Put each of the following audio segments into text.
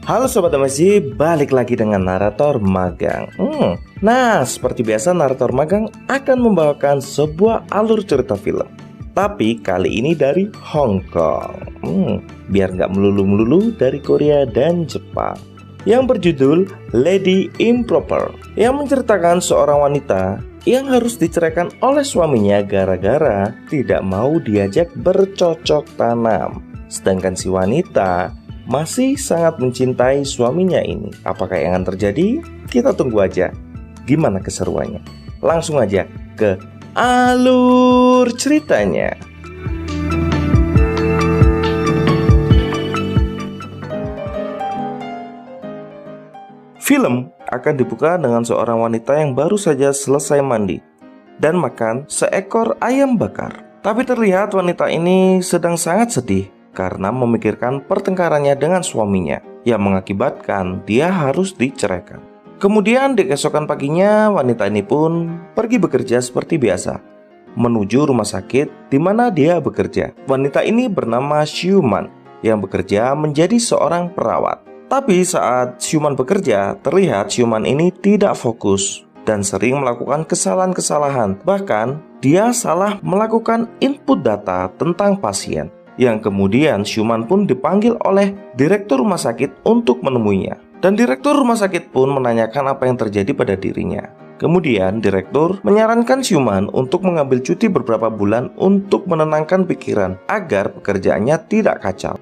Halo Sobat MSG, balik lagi dengan narator magang. Nah, seperti biasa narator magang akan membawakan sebuah alur cerita film. Tapi kali ini dari Hong Kong. Biar nggak melulu-melulu dari Korea dan Jepang. Yang berjudul Lady Improper, yang menceritakan seorang wanita yang harus diceraikan oleh suaminya gara-gara tidak mau diajak bercocok tanam. Sedangkan si wanita masih sangat mencintai suaminya ini. Apakah yang akan terjadi? Kita tunggu aja. Gimana keseruannya? Langsung aja ke alur ceritanya. Film akan dibuka dengan seorang wanita yang baru saja selesai mandi dan makan seekor ayam bakar. Tapi terlihat wanita ini sedang sangat sedih karena memikirkan pertengkarannya dengan suaminya yang mengakibatkan dia harus diceraikan. Kemudian di keesokan paginya wanita ini pun pergi bekerja seperti biasa menuju rumah sakit di mana dia bekerja. Wanita ini bernama Xiuman yang bekerja menjadi seorang perawat. Tapi saat Xiuman bekerja, terlihat Xiuman ini tidak fokus dan sering melakukan kesalahan-kesalahan. Bahkan dia salah melakukan input data tentang pasien, yang kemudian Xiuman pun dipanggil oleh direktur rumah sakit untuk menemuinya. Dan direktur rumah sakit pun menanyakan apa yang terjadi pada dirinya. Kemudian direktur menyarankan Xiuman untuk mengambil cuti beberapa bulan untuk menenangkan pikiran agar pekerjaannya tidak kacau.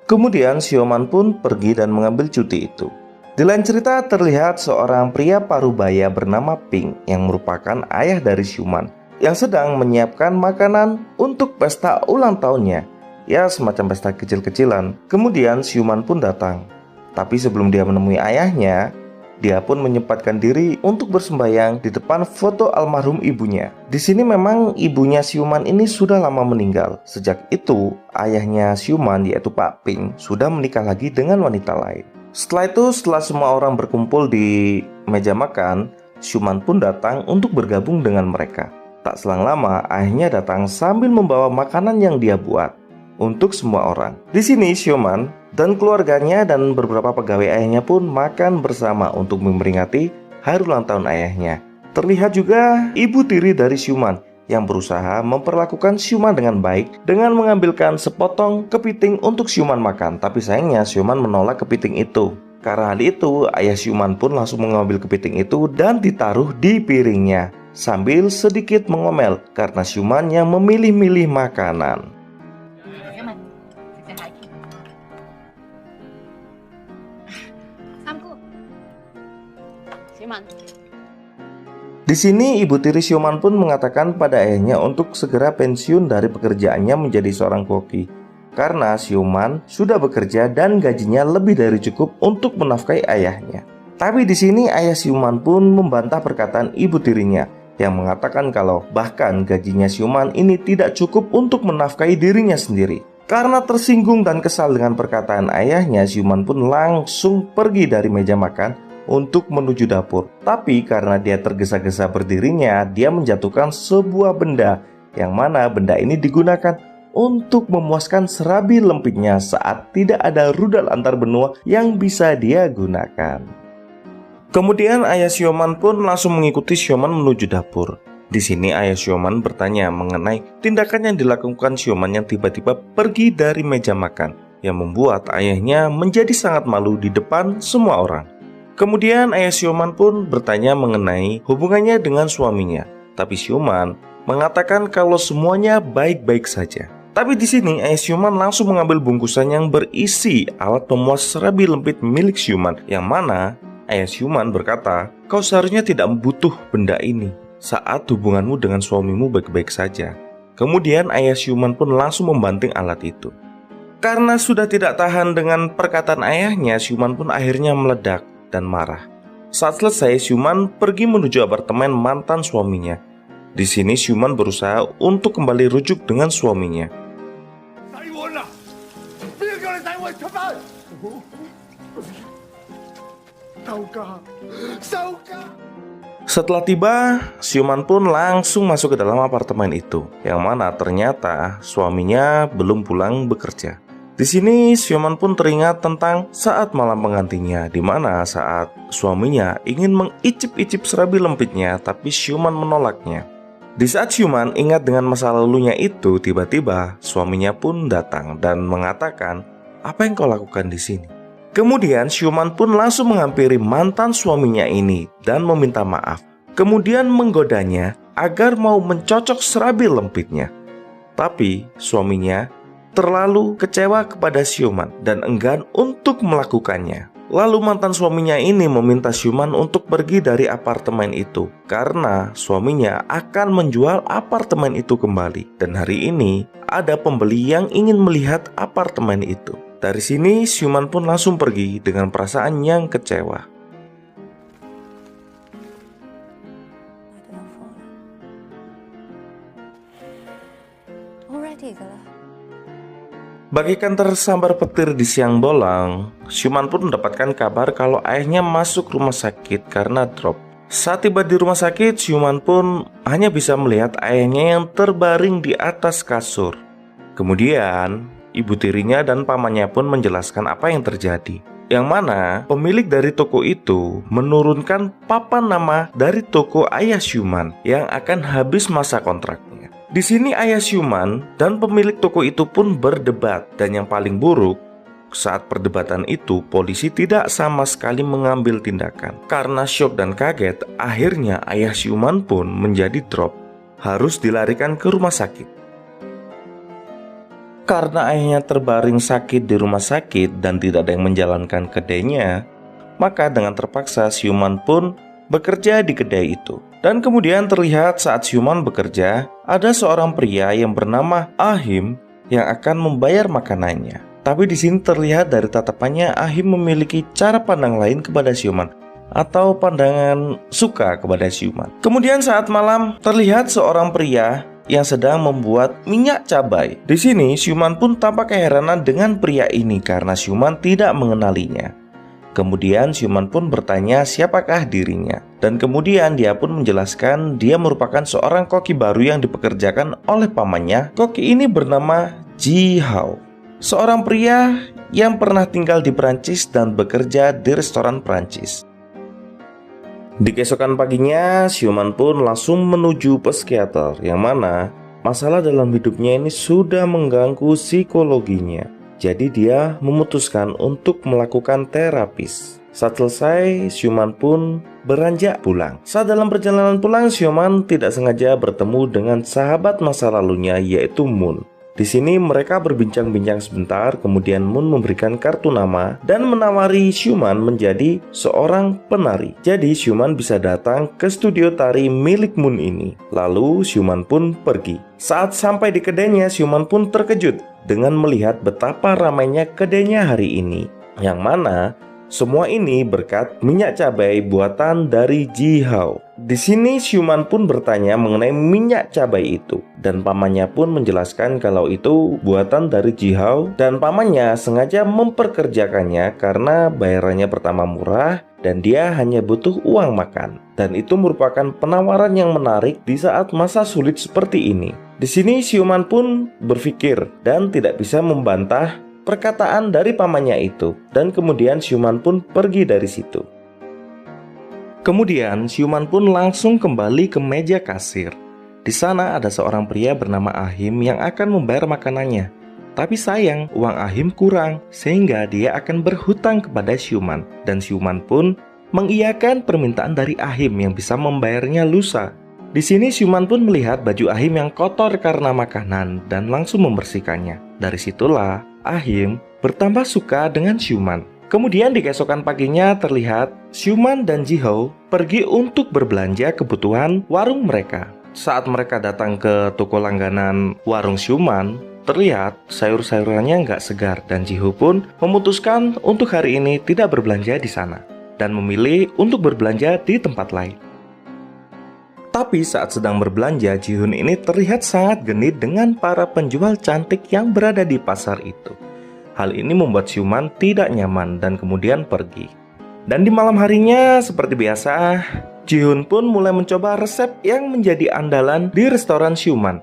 Kemudian Xiuman pun pergi dan mengambil cuti itu. Di lain cerita terlihat seorang pria parubaya bernama Ping yang merupakan ayah dari Xiuman yang sedang menyiapkan makanan untuk pesta ulang tahunnya. Ya, semacam pesta kecil-kecilan. Kemudian Xiuman pun datang. Tapi sebelum dia menemui ayahnya, dia pun menyempatkan diri untuk bersembahyang di depan foto almarhum ibunya. Di sini memang ibunya Xiuman ini sudah lama meninggal. Sejak itu, ayahnya Xiuman yaitu Pak Ping sudah menikah lagi dengan wanita lain. Setelah semua orang berkumpul di meja makan, Xiuman pun datang untuk bergabung dengan mereka. Tak selang lama, ayahnya datang sambil membawa makanan yang dia buat untuk semua orang. Di sini Xiuman dan keluarganya dan beberapa pegawai ayahnya pun makan bersama untuk memperingati hari ulang tahun ayahnya. Terlihat juga ibu tiri dari Xiuman yang berusaha memperlakukan Xiuman dengan baik dengan mengambilkan sepotong kepiting untuk Xiuman makan. Tapi sayangnya Xiuman menolak kepiting itu. Karena hal itu, ayah Xiuman pun langsung mengambil kepiting itu dan ditaruh di piringnya sambil sedikit mengomel karena Xiuman yang memilih-milih makanan. Di sini ibu tiri Xiuman pun mengatakan pada ayahnya untuk segera pensiun dari pekerjaannya menjadi seorang koki karena Xiuman sudah bekerja dan gajinya lebih dari cukup untuk menafkahi ayahnya. Tapi di sini ayah Xiuman pun membantah perkataan ibu tirinya yang mengatakan kalau bahkan gajinya Xiuman ini tidak cukup untuk menafkahi dirinya sendiri. Karena tersinggung dan kesal dengan perkataan ayahnya, Xiuman pun langsung pergi dari meja makan untuk menuju dapur. Tapi karena dia tergesa-gesa berdirinya, dia menjatuhkan sebuah benda yang mana benda ini digunakan untuk memuaskan serabi lempitnya saat tidak ada rudal antar benua yang bisa dia gunakan. Kemudian ayah Xiuman pun langsung mengikuti Xiuman menuju dapur. Di sini ayah Xiuman bertanya mengenai tindakan yang dilakukan Xiuman yang tiba-tiba pergi dari meja makan, yang membuat ayahnya menjadi sangat malu di depan semua orang. Kemudian ayah Xiuman pun bertanya mengenai hubungannya dengan suaminya. Tapi Xiuman mengatakan kalau semuanya baik-baik saja. Tapi di sini ayah Xiuman langsung mengambil bungkusan yang berisi alat pemuas serabi lempit milik Xiuman, yang mana ayah Xiuman berkata, "Kau seharusnya tidak butuh benda ini saat hubunganmu dengan suamimu baik-baik saja." Kemudian ayah Xiuman pun langsung membanting alat itu. Karena sudah tidak tahan dengan perkataan ayahnya, Xiuman pun akhirnya meledak dan marah. Saat selesai, Xiuman pergi menuju apartemen mantan suaminya. Di sini Xiuman berusaha untuk kembali rujuk dengan suaminya. Setelah tiba, siuman pun langsung masuk ke dalam apartemen itu, yang mana ternyata suaminya belum pulang bekerja. Di sini siuman pun teringat tentang saat malam penggantinya, di mana saat suaminya ingin mengicip-icip serabi lempitnya, tapi siuman menolaknya. Di saat siuman ingat dengan masa lalunya itu, tiba-tiba suaminya pun datang dan mengatakan, "Apa yang kau lakukan di sini?" Kemudian siuman pun langsung menghampiri mantan suaminya ini dan meminta maaf. Kemudian menggodanya agar mau mencocok serabi lempitnya. Tapi suaminya terlalu kecewa kepada siuman dan enggan untuk melakukannya. Lalu mantan suaminya ini meminta siuman untuk pergi dari apartemen itu karena suaminya akan menjual apartemen itu kembali. Dan hari ini ada pembeli yang ingin melihat apartemen itu. Dari sini siuman pun langsung pergi dengan perasaan yang kecewa. Bagaikan tersambar petir di siang bolong, siuman pun mendapatkan kabar kalau ayahnya masuk rumah sakit karena drop. Saat tiba di rumah sakit, siuman pun hanya bisa melihat ayahnya yang terbaring di atas kasur. Kemudian, ibu tirinya dan pamannya pun menjelaskan apa yang terjadi. Yang mana pemilik dari toko itu menurunkan papan nama dari toko ayah siuman yang akan habis masa kontraknya. Di sini ayah siuman dan pemilik toko itu pun berdebat, dan yang paling buruk, saat perdebatan itu polisi tidak sama sekali mengambil tindakan. Karena syok dan kaget, akhirnya ayah siuman pun menjadi drop, harus dilarikan ke rumah sakit. Karena ayahnya terbaring sakit di rumah sakit dan tidak ada yang menjalankan kedainya, maka dengan terpaksa siuman pun bekerja di kedai itu. Dan kemudian terlihat saat siuman bekerja, ada seorang pria yang bernama Ahim yang akan membayar makanannya. Tapi di sini terlihat dari tatapannya Ahim memiliki cara pandang lain kepada siuman, atau pandangan suka kepada siuman. Kemudian saat malam terlihat seorang pria yang sedang membuat minyak cabai. Di sini siuman pun tampak keheranan dengan pria ini karena siuman tidak mengenalinya. Kemudian siuman pun bertanya siapakah dirinya. Dan kemudian dia pun menjelaskan dia merupakan seorang koki baru yang dipekerjakan oleh pamannya. Koki ini bernama Ji Hao, seorang pria yang pernah tinggal di Prancis dan bekerja di restoran Prancis. Di keesokan paginya, siuman pun langsung menuju psikiater, yang mana masalah dalam hidupnya ini sudah mengganggu psikologinya. Jadi dia memutuskan untuk melakukan terapis. Saat selesai, siuman pun beranjak pulang. Saat dalam perjalanan pulang, siuman tidak sengaja bertemu dengan sahabat masa lalunya, yaitu Moon. Di sini mereka berbincang-bincang sebentar, kemudian Moon memberikan kartu nama dan menawari siuman menjadi seorang penari. Jadi siuman bisa datang ke studio tari milik Moon ini. Lalu siuman pun pergi. Saat sampai di kedainya, siuman pun terkejut dengan melihat betapa ramainya kedainya hari ini, yang mana semua ini berkat minyak cabai buatan dari Ji Hao. Di sini siuman pun bertanya mengenai minyak cabai itu, dan pamannya pun menjelaskan kalau itu buatan dari Ji Hao dan pamannya sengaja memperkerjakannya karena bayarannya pertama murah dan dia hanya butuh uang makan. Dan itu merupakan penawaran yang menarik di saat masa sulit seperti ini. Di sini siuman pun berpikir dan tidak bisa membantah perkataan dari pamannya itu, dan kemudian siuman pun pergi dari situ. Kemudian siuman pun langsung kembali ke meja kasir. Di sana ada seorang pria bernama Ahim yang akan membayar makanannya. Tapi sayang, uang Ahim kurang sehingga dia akan berhutang kepada siuman, dan siuman pun mengiyakan permintaan dari Ahim yang bisa membayarnya lusa. Di sini siuman pun melihat baju Ahim yang kotor karena makanan dan langsung membersihkannya. Dari situlah Ahim bertambah suka dengan siuman. Kemudian di keesokan paginya terlihat siuman dan Ji Hao pergi untuk berbelanja kebutuhan warung mereka. Saat mereka datang ke toko langganan warung siuman, terlihat sayur-sayurannya nggak segar, dan Ji Hao pun memutuskan untuk hari ini tidak berbelanja di sana dan memilih untuk berbelanja di tempat lain. Tapi saat sedang berbelanja, Ji Hoon ini terlihat sangat genit dengan para penjual cantik yang berada di pasar itu. Hal ini membuat siuman tidak nyaman dan kemudian pergi. Dan di malam harinya seperti biasa, Ji-hoon pun mulai mencoba resep yang menjadi andalan di restoran Siuman,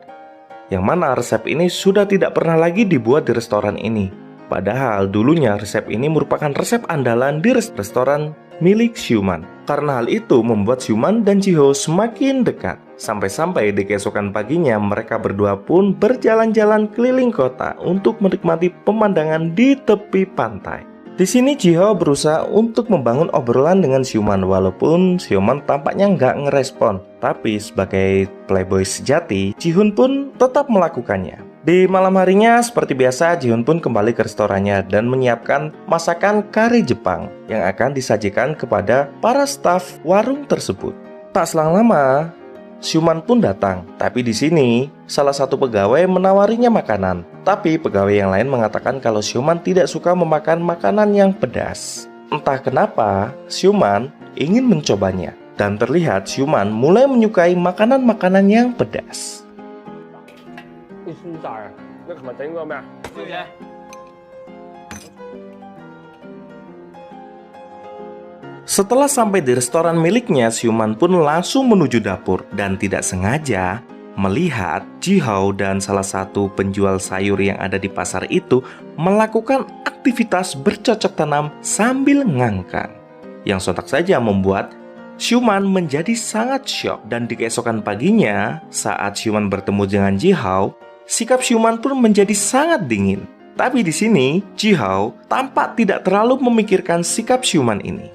yang mana resep ini sudah tidak pernah lagi dibuat di restoran ini. Padahal dulunya resep ini merupakan resep andalan di restoran milik Siuman. Karena hal itu membuat Siuman dan Ji-ho semakin dekat. Sampai-sampai di keesokan paginya mereka berdua pun berjalan-jalan keliling kota untuk menikmati pemandangan di tepi pantai. Di sini Ji-ho berusaha untuk membangun obrolan dengan Siuman, walaupun Siuman tampaknya nggak ngerespon. Tapi sebagai playboy sejati, Ji-hoon pun tetap melakukannya. Di malam harinya, seperti biasa, Ji-hoon pun kembali ke restorannya dan menyiapkan masakan kari Jepang yang akan disajikan kepada para staf warung tersebut. Tak selang lama, Siuman pun datang, tapi di sini salah satu pegawai menawarinya makanan. Tapi pegawai yang lain mengatakan kalau Siuman tidak suka memakan makanan yang pedas. Entah kenapa, Siuman ingin mencobanya. Dan terlihat Siuman mulai menyukai makanan-makanan yang pedas. Setelah sampai di restoran miliknya, Siuman pun langsung menuju dapur dan tidak sengaja melihat Ji-ho dan salah satu penjual sayur yang ada di pasar itu melakukan aktivitas bercocok tanam sambil ngangkang, yang sontak saja membuat Siuman menjadi sangat syok. Dan di keesokan paginya, saat Siuman bertemu dengan Ji-ho, sikap Siuman pun menjadi sangat dingin. Tapi di sini, Ji-ho tampak tidak terlalu memikirkan sikap Siuman ini.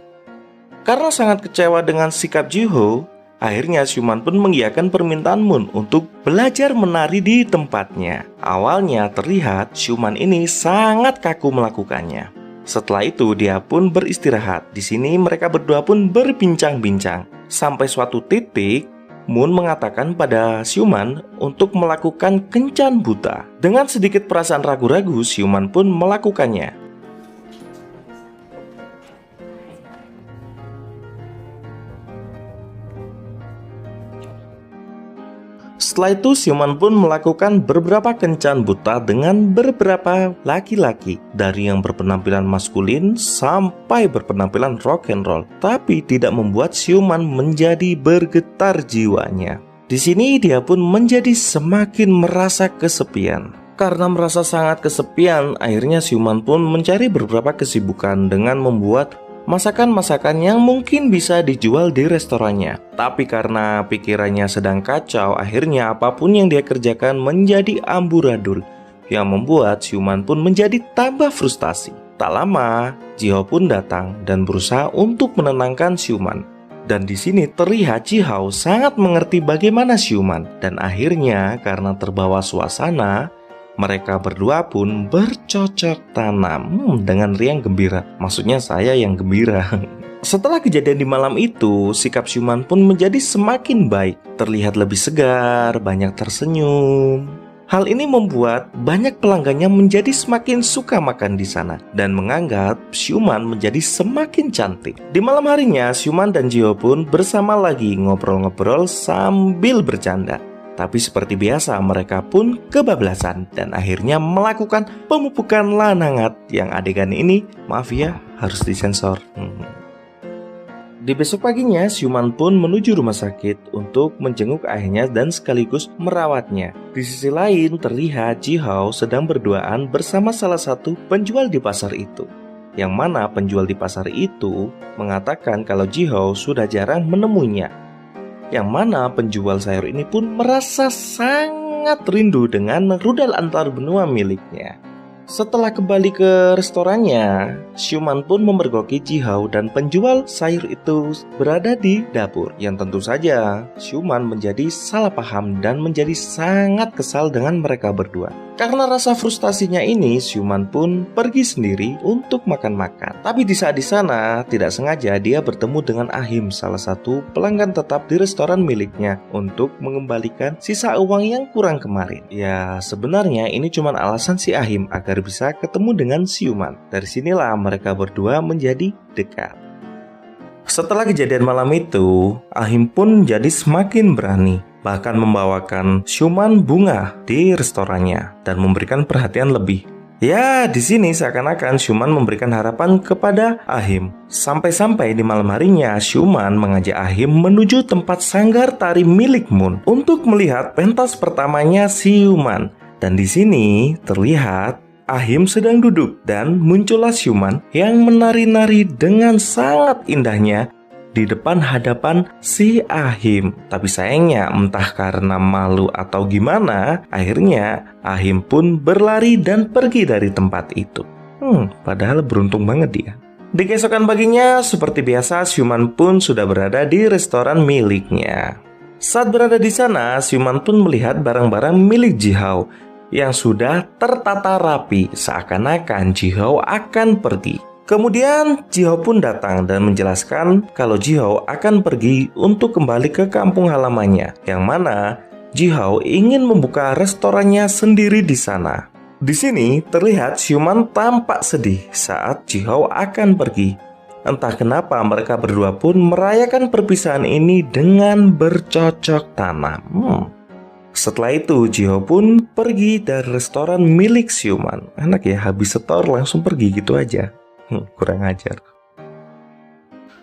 Karena sangat kecewa dengan sikap Ji-ho, akhirnya Siuman pun mengiyakan permintaan Moon untuk belajar menari di tempatnya. Awalnya terlihat Siuman ini sangat kaku melakukannya. Setelah itu dia pun beristirahat. Di sini mereka berdua pun berbincang-bincang. Sampai suatu titik, Moon mengatakan pada Siuman untuk melakukan kencan buta. Dengan sedikit perasaan ragu-ragu, Siuman pun melakukannya. Setelah itu Siuman pun melakukan beberapa kencan buta dengan beberapa laki-laki, dari yang berpenampilan maskulin sampai berpenampilan rock and roll, tapi tidak membuat Siuman menjadi bergetar jiwanya. Di sini dia pun menjadi semakin merasa kesepian. Karena merasa sangat kesepian, akhirnya Siuman pun mencari beberapa kesibukan dengan membuat masakan-masakan yang mungkin bisa dijual di restorannya. Tapi karena pikirannya sedang kacau, akhirnya apapun yang dia kerjakan menjadi amburadul, yang membuat Siuman pun menjadi tambah frustasi. Tak lama, Ji-ho pun datang dan berusaha untuk menenangkan Siuman. Dan di sini terlihat Ji-ho sangat mengerti bagaimana Siuman. Dan akhirnya karena terbawa suasana, mereka berdua pun bercocok tanam dengan riang gembira. Maksudnya saya yang gembira. Setelah kejadian di malam itu, sikap Siuman pun menjadi semakin baik. Terlihat lebih segar, banyak tersenyum. Hal ini membuat banyak pelanggannya menjadi semakin suka makan di sana dan menganggap Siuman menjadi semakin cantik. Di malam harinya, Siuman dan Ji-ho pun bersama lagi ngobrol-ngobrol sambil bercanda. Tapi seperti biasa mereka pun kebablasan dan akhirnya melakukan pemupukan lanangat, yang adegan ini, maaf ya, harus disensor. Di besok paginya, Siuman pun menuju rumah sakit untuk menjenguk ayahnya dan sekaligus merawatnya. Di sisi lain, terlihat Ji-ho sedang berduaan bersama salah satu penjual di pasar itu. Yang mana penjual di pasar itu mengatakan kalau Ji-ho sudah jarang menemuinya. Yang mana penjual sayur ini pun merasa sangat rindu dengan rudal antar benua miliknya. Setelah kembali ke restorannya, Siuman pun memergoki Ji-ho dan penjual sayur itu berada di dapur. Yang tentu saja Siuman menjadi salah paham dan menjadi sangat kesal dengan mereka berdua. Karena rasa frustasinya ini, Siuman pun pergi sendiri untuk makan-makan. Tapi di saat di sana, tidak sengaja dia bertemu dengan Ahim, salah satu pelanggan tetap di restoran miliknya, untuk mengembalikan sisa uang yang kurang kemarin. Ya, sebenarnya ini cuma alasan si Ahim agar bisa ketemu dengan Siuman. Dari sinilah mereka berdua menjadi dekat. Setelah kejadian malam itu, Ahim pun jadi semakin berani, bahkan membawakan Siuman bunga di restorannya dan memberikan perhatian lebih. Ya, di sini seakan-akan Xiuman memberikan harapan kepada Ahim. Sampai-sampai di malam harinya, Xiuman mengajak Ahim menuju tempat sanggar tari milik Moon untuk melihat pentas pertamanya Xiuman. Dan di sini terlihat Ahim sedang duduk dan muncullah Xiuman yang menari-nari dengan sangat indahnya di depan hadapan si Ahim. Tapi sayangnya entah karena malu atau gimana, akhirnya Ahim pun berlari dan pergi dari tempat itu. Padahal beruntung banget dia. Di keesokan paginya, seperti biasa, Xiuman pun sudah berada di restoran miliknya. Saat berada di sana, Xiuman pun melihat barang-barang milik Jihao yang sudah tertata rapi, seakan-akan Jihao akan pergi. Kemudian Jihao pun datang dan menjelaskan kalau Jihao akan pergi untuk kembali ke kampung halamannya, yang mana Jihao ingin membuka restorannya sendiri di sana. Di sini terlihat Xiuman tampak sedih saat Jihao akan pergi. Entah kenapa mereka berdua pun merayakan perpisahan ini dengan bercocok tanam. Setelah itu Jihao pun pergi dari restoran milik Xiuman. Enak ya, habis setor langsung pergi gitu aja. Kurang ajar.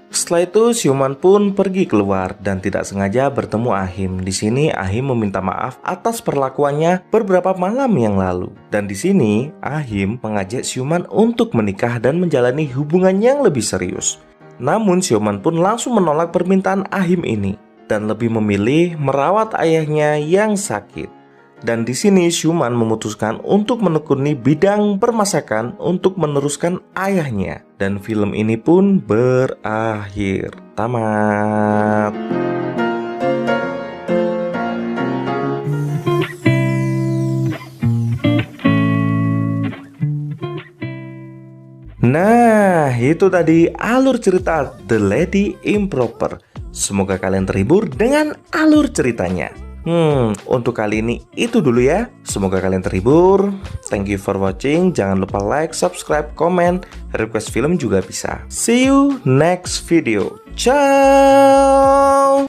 Setelah itu Xiuman pun pergi keluar dan tidak sengaja bertemu Ahim. Di sini Ahim meminta maaf atas perlakuannya beberapa malam yang lalu. Dan di sini Ahim mengajak Xiuman untuk menikah dan menjalani hubungan yang lebih serius. Namun Xiuman pun langsung menolak permintaan Ahim ini dan lebih memilih merawat ayahnya yang sakit. Dan di sini Xiuman memutuskan untuk menekuni bidang permasakan untuk meneruskan ayahnya. Dan film ini pun berakhir. Tamat. Nah, itu tadi alur cerita The Lady Improper. Semoga kalian terhibur dengan alur ceritanya. Untuk kali ini itu dulu ya. Semoga kalian terhibur. Thank you for watching. Jangan lupa like, subscribe, komen, request film juga bisa. See you next video. Ciao.